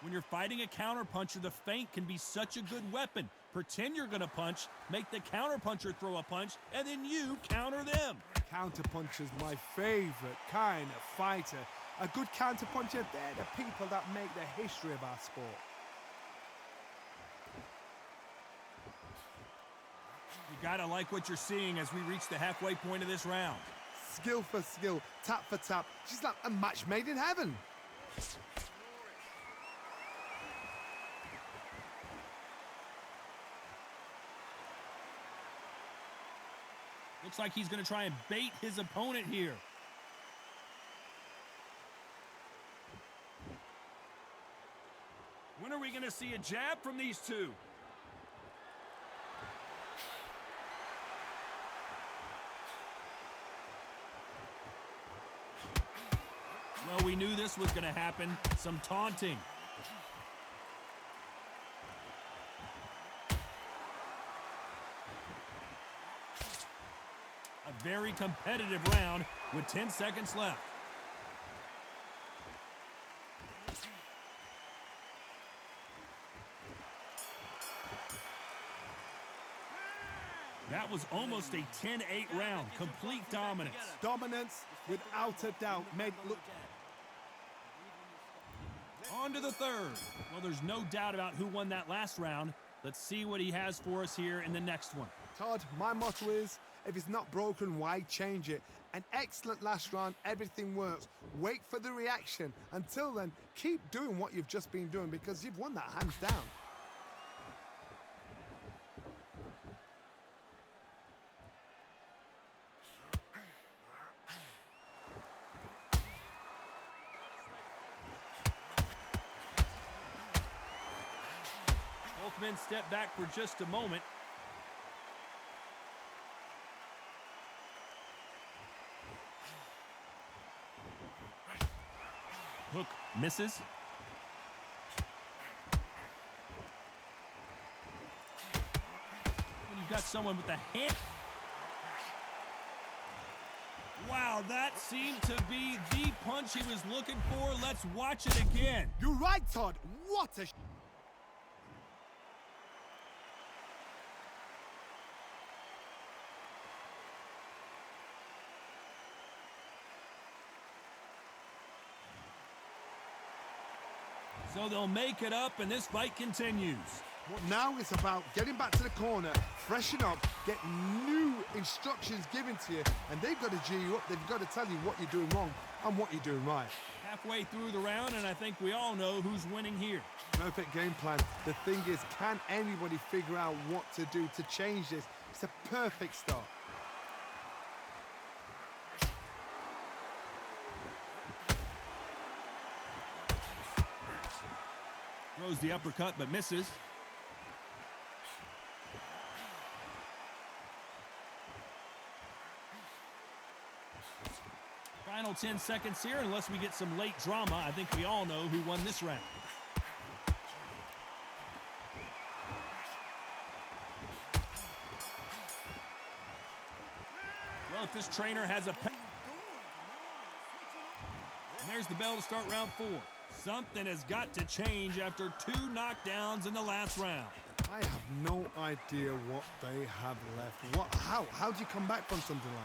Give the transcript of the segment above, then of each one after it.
When you're fighting a counterpuncher, the feint can be such a good weapon. Pretend you're going to punch, make the counterpuncher throw a punch, and then you counter them. Counterpuncher's my favorite kind of fighter. A good counterpuncher, they're the people that make the history of our sport. You gotta like what you're seeing as we reach the halfway point of this round. Skill for skill, tap for tap. She's like a match made in heaven. Looks like he's going to try and bait his opponent here. When are we going to see a jab from these two? Well, we knew this was going to happen. Some taunting. A very competitive round with 10 seconds left. That was almost a 10-8 round. Complete dominance. Dominance, without a doubt, made look. On to the third. Well, there's no doubt about who won that last round. Let's see what he has for us here in the next one. Todd, my motto is, if it's not broken, why change it? An excellent last round, everything works. Wait for the reaction. Until then, keep doing what you've just been doing because you've won that hands down. Both men step back for just a moment. Hook misses. When you've got someone with a hand. Wow, that seemed to be the punch he was looking for. Let's watch it again. You're right, Todd. What a... So they'll make it up, and this fight continues. What now is about getting back to the corner, freshen up, get new instructions given to you, and they've got to G you up. They've got to tell you what you're doing wrong and what you're doing right. Halfway through the round, and I think we all know who's winning here. Perfect game plan. The thing is, can anybody figure out what to do to change this? It's a perfect start. Throws the uppercut, but misses. Final 10 seconds here, unless we get some late drama. I think we all know who won this round. Well, if this trainer has a... And there's the bell to start round 4. Something has got to change after 2 knockdowns in the last round. I have no idea what they have left. How do you come back from something like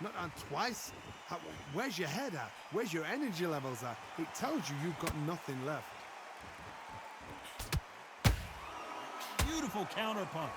that? Not on twice? Where's your head at? Where's your energy levels at? It tells you you've got nothing left. Beautiful counter punch.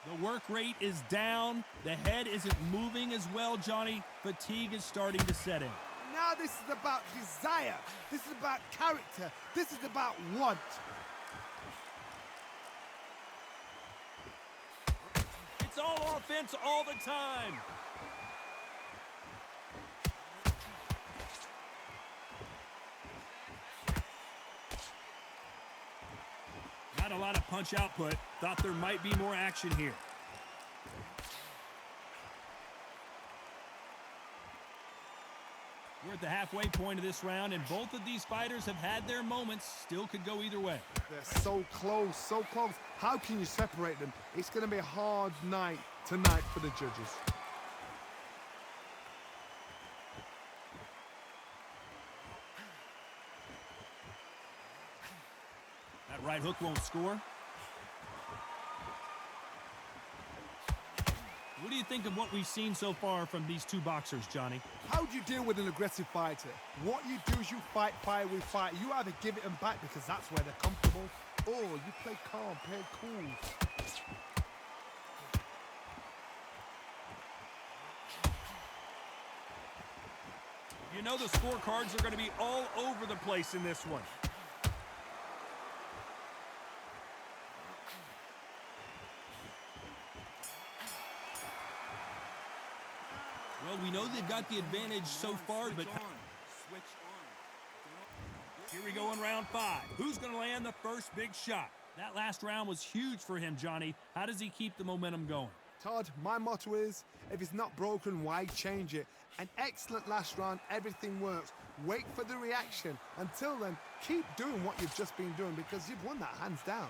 The work rate is down. The head isn't moving as well, Johnny. Fatigue is starting to set in. Now this is about desire. This is about character. This is about want. It's all offense all the time. Not a lot of punch output. Thought there might be more action here. We're at the halfway point of this round, and both of these fighters have had their moments. Still could go either way. They're so close, so close. How can you separate them? It's going to be a hard night tonight for the judges. That right hook won't score. What do you think of what we've seen so far from these two boxers, Johnny? How do you deal with an aggressive fighter? What you do is you fight fire with fight. You either give it them back because that's where they're comfortable, or you play calm, play cool. You know the scorecards are going to be all over the place in this one. Well, we know they've got the advantage so far, but here we go in round 5. Who's going to land the first big shot? That last round was huge for him, Johnny. How does he keep the momentum going? Todd, my motto is, if it's not broken, why change it? An excellent last round, everything works. Wait for the reaction. Until then, keep doing what you've just been doing because you've won that hands down.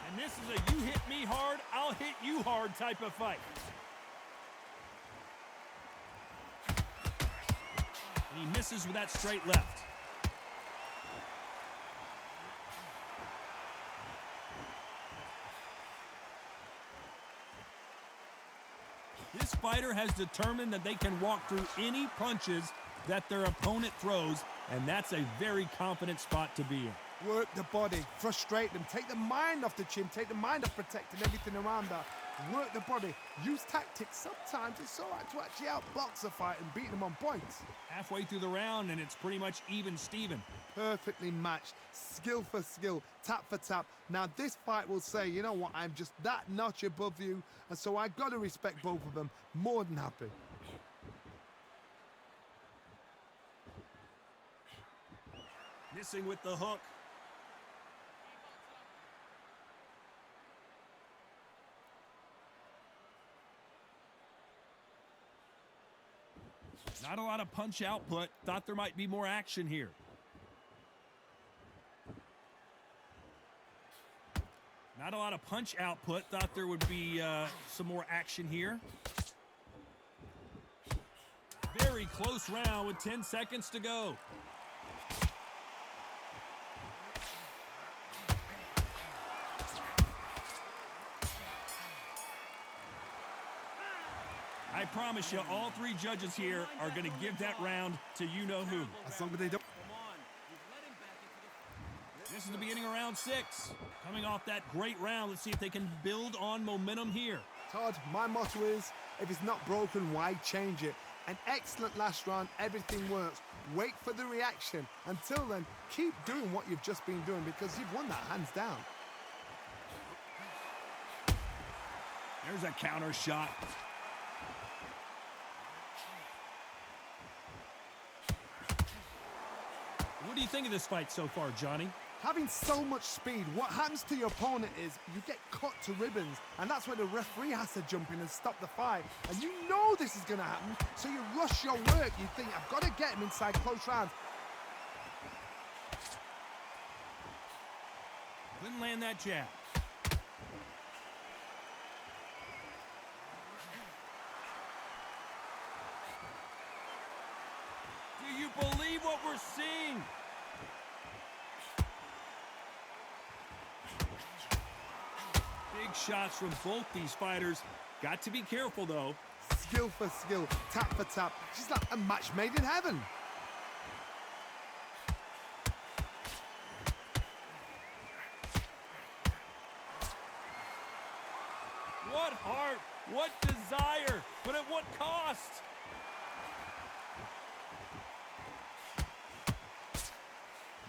And this is a you hit me hard, I'll hit you hard type of fight. And he misses with that straight left. This fighter has determined that they can walk through any punches that their opponent throws, and that's a very confident spot to be in. Work the body, frustrate them, take the mind off the chin, take the mind off protecting everything around her. Work the body, use tactics. Sometimes it's all right to actually outbox a fight and beat them on points. Halfway through the round, and it's pretty much even Steven. Perfectly matched, skill for skill, tap for tap. Now this fight will say, you know what, I'm just that notch above you, and so I got to respect both of them. More than happy. Missing with the hook. Not a lot of punch output. Thought there might be more action here. Not a lot of punch output. Thought there would be some more action here. Very close round with 10 seconds to go. I promise you, all three judges here are going to give that round to you-know-who. As long as they don't... This is the beginning of round 6. Coming off that great round, let's see if they can build on momentum here. Todd, my motto is, if it's not broken, why change it? An excellent last round, everything works. Wait for the reaction. Until then, keep doing what you've just been doing because you've won that hands down. There's a counter shot. What do you think of this fight so far, Johnny? Having so much speed, what happens to your opponent is you get cut to ribbons, and that's where the referee has to jump in and stop the fight. And you know this is going to happen, so you rush your work. You think, I've got to get him inside close rounds. Couldn't land that jab. Do you believe what we're seeing? Big shots from both these fighters. Got to be careful, though. Skill for skill, tap for tap. She's like a match made in heaven. What heart, what desire, but at what cost?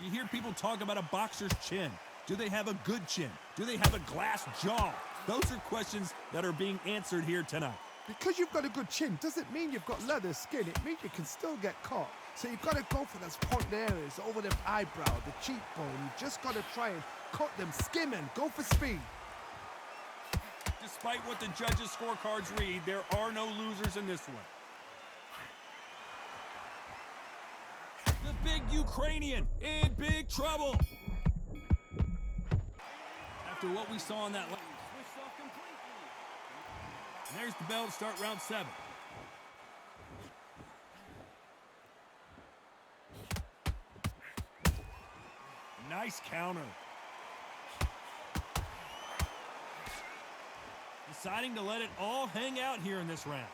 You hear people talk about a boxer's chin. Do they have a good chin? Do they have a glass jaw? Those are questions that are being answered here tonight. Because you've got a good chin doesn't mean you've got leather skin. It means you can still get caught. So you've got to go for those point areas, over the eyebrow, the cheekbone. You've just got to try and cut them, skim and go for speed. Despite what the judges' scorecards read, there are no losers in this one. The big Ukrainian in big trouble. After what we saw in that last. There's the bell to start round 7. Nice counter. Deciding to let it all hang out here in this round.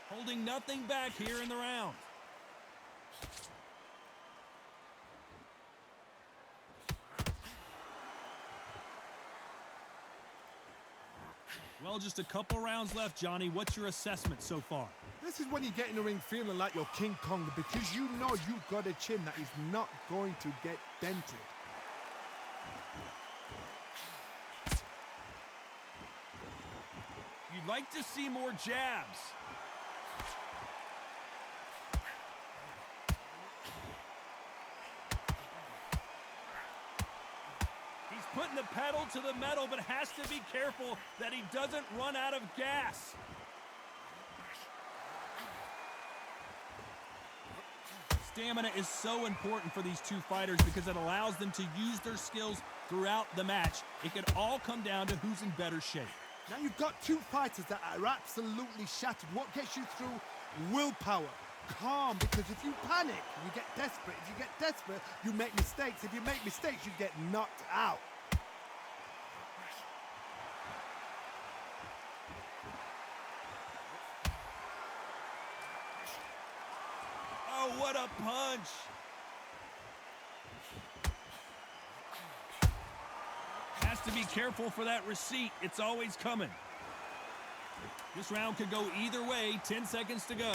Holding nothing back here in the round. Well, just a couple rounds left, Johnny. What's your assessment so far? This is when you get in the ring feeling like you're King Kong because you know you've got a chin that is not going to get dented. You'd like to see more jabs. He's putting the pedal to the metal, but has to be careful that he doesn't run out of gas. Stamina is so important for these two fighters because it allows them to use their skills throughout the match. It can all come down to who's in better shape. Now you've got two fighters that are absolutely shattered. What gets you through? Willpower. Calm, because if you panic, you get desperate. If you get desperate, you make mistakes. If you make mistakes, you get knocked out. Oh, what a punch! Has to be careful for that receipt. It's always coming. This round could go either way. 10 seconds to go.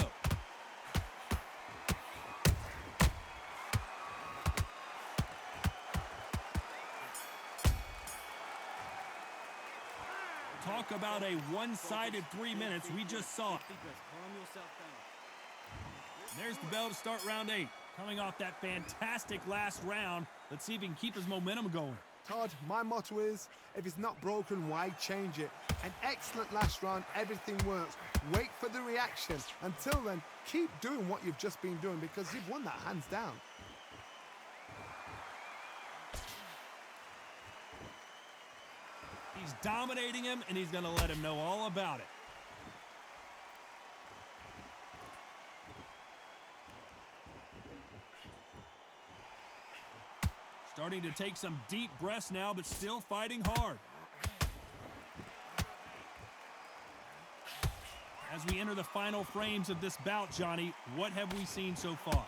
Talk about a one-sided 3 minutes. We just saw it. There's the bell to start round 8. Coming off that fantastic last round, let's see if he can keep his momentum going. Todd, my motto is, if it's not broken, why change it? An excellent last round, everything works. Wait for the reaction. Until then, keep doing what you've just been doing because you've won that hands down. He's dominating him, and he's going to let him know all about it. Starting to take some deep breaths now, but still fighting hard. As we enter the final frames of this bout, Johnny, what have we seen so far?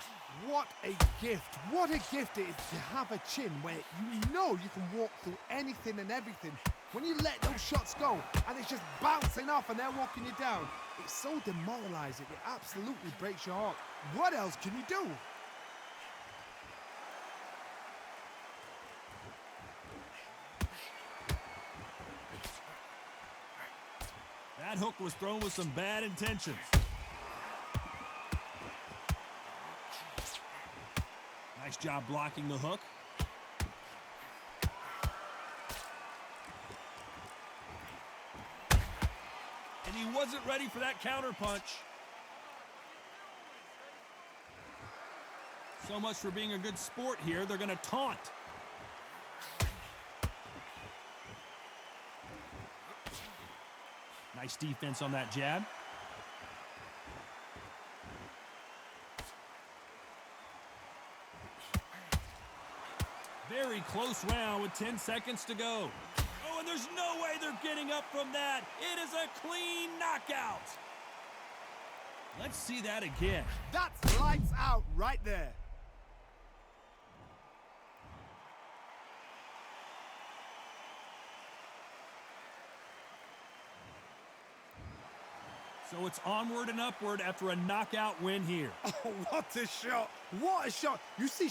What a gift. What a gift it is to have a chin where you know you can walk through anything and everything. When you let those shots go and it's just bouncing off and they're walking you down, it's so demoralizing. It absolutely breaks your heart. What else can you do? That hook was thrown with some bad intentions. Nice job blocking the hook. And he wasn't ready for that counter punch. So much for being a good sport here. They're going to taunt. Nice defense on that jab. Very close round with 10 seconds to go. Oh, and there's no way they're getting up from that. It is a clean knockout. Let's see that again. That's lights out right there. So it's onward and upward after a knockout win here. Oh, what a shot. What a shot. You see